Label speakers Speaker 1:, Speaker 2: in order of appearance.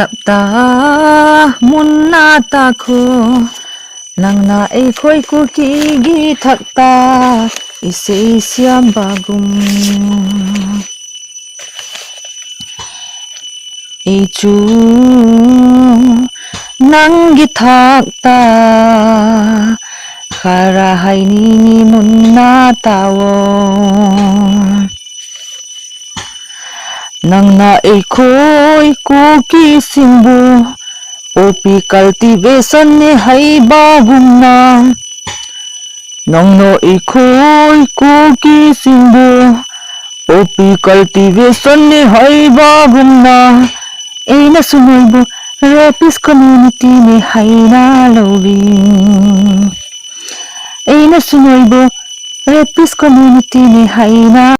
Speaker 1: tapta munna ta kho nangna ei khoi ku ki gi thakta ise siam bagum ei chu nangi thakta khara haini ni munna tawo nangna ei khoi ku ki simbu opi cultivation ne hai bagumna nangno ei khoi ku ki simbu opi cultivation ne hai bagumna eina sumoibu rapis community ne haina loving eina sumoibu rapis community ne haina